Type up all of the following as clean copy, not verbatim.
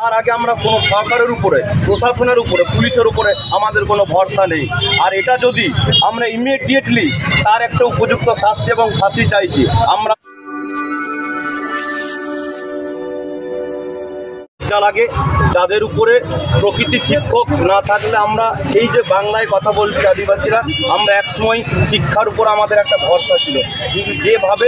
তার আগে আমরা কোনো সরকারের উপরে, প্রশাসনের উপরে, পুলিশের উপরে আমাদের কোনো ভরসা নেই। আর এটা যদি আমরা ইমিডিয়েটলি তার একটা উপযুক্ত শাস্তি এবং ফাঁসি চাইছি। আমরা লাগে যাদের উপরে প্রকৃতি শিক্ষক না থাকলে আমরা এই যে বাংলায় কথা বলছি আদিবাসীরা, আমরা একসময় শিক্ষার উপর আমাদের একটা ভরসা ছিল। কিন্তু যেভাবে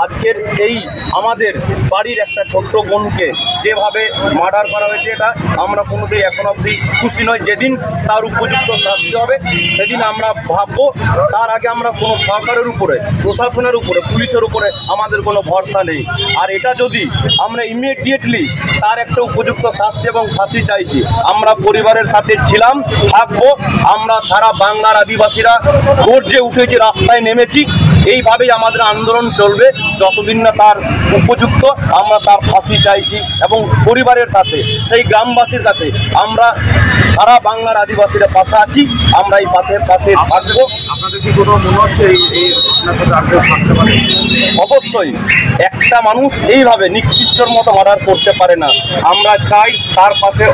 আজকের এই আমাদের বাড়ির একটা ছোট্ট বোনকে যেভাবে মার্ডার করা হয়েছে, এটা আমরা কোনোদিন এখন অবধি খুশি নয়। যেদিন তার উপযুক্ত শাস্তি হবে সেদিন আমরা ভাববো। তার আগে আমরা কোনো সরকারের উপরে, প্রশাসনের উপরে, পুলিশের উপরে আমাদের কোনো ভরসা নেই। আর এটা যদি আমরা ইমিডিয়েটলি তার একটা উপযুক্ত শাস্তি এবং ফাঁসি চাইছি। আমরা পরিবারের সাথে ছিলাম, থাকবো। আমরা সারা বাংলার আদিবাসীরা গর্জে উঠেছি, রাস্তায় নেমেছি। এইভাবেই আমাদের আন্দোলন চলবে যতদিন না তার উপযুক্ত আমরা তার ফাঁসি চাইছি। এবং পরিবারের সাথে, সেই গ্রামবাসীর কাছে আমরা সারা বাংলার আদিবাসীরা পাশে আছি। আমরা এই পাশে থাকবো। আপনাদের কি কোনো মনে হচ্ছে এই ঘটনার সাথে আগ্রহ থাকতে পারে? অবশ্যই একটা মানুষ এইভাবে নিকৃষ্টর মতো মার্ডার করতে পারে না। আমরা চাই তার পাশে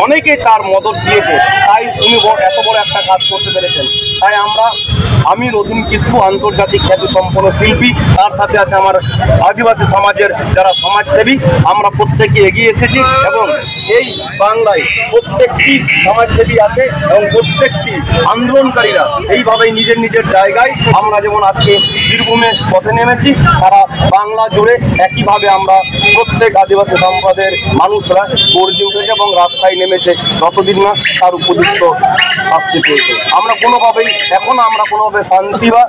অনেকেই তার মদত দিয়েছে, তাই উনি এত বড় একটা কাজ করতে পেরেছেন। তাই আমি রতন কিসকু, আন্তর্জাতিক খ্যাতি সম্পন্ন শিল্পী, তার সাথে আছে আমার আদিবাসী সমাজের যারা সমাজসেবী, আমরা প্রত্যেকে এগিয়ে এসেছি। এবং এই বাংলায় প্রত্যেকটি সমাজসেবী আছে এবং প্রত্যেকটি আন্দোলনকারীরা এইভাবেই নিজের নিজের জায়গায়, আমরা যেমন আজকে বীরভূমে পথে নেমেছি, সারা বাংলা জুড়ে একইভাবে আমরা প্রত্যেক আদিবাসী সম্প্রদায়ের মানুষরা গর্জে উঠেছে এবং রাস্তায় নেমেছে যতদিন না তার উপযুক্ত শাস্তি পেয়েছে। আমরা কোনোভাবেই কোনোভাবে শান্তি বা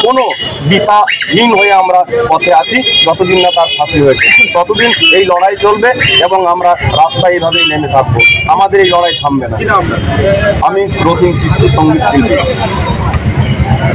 কোনো দিশাহীন হয়ে আমরা পথে আছি। যতদিন না তার ফাঁসি হয়েছে ততদিন এই লড়াই চলবে এবং আমরা রাস্তায় এইভাবেই নেমে থাকবো। আমাদের এই লড়াই থামবে না। কি নাম আপনার? আমি রতন কিসকু, সঙ্গীত শিল্পী।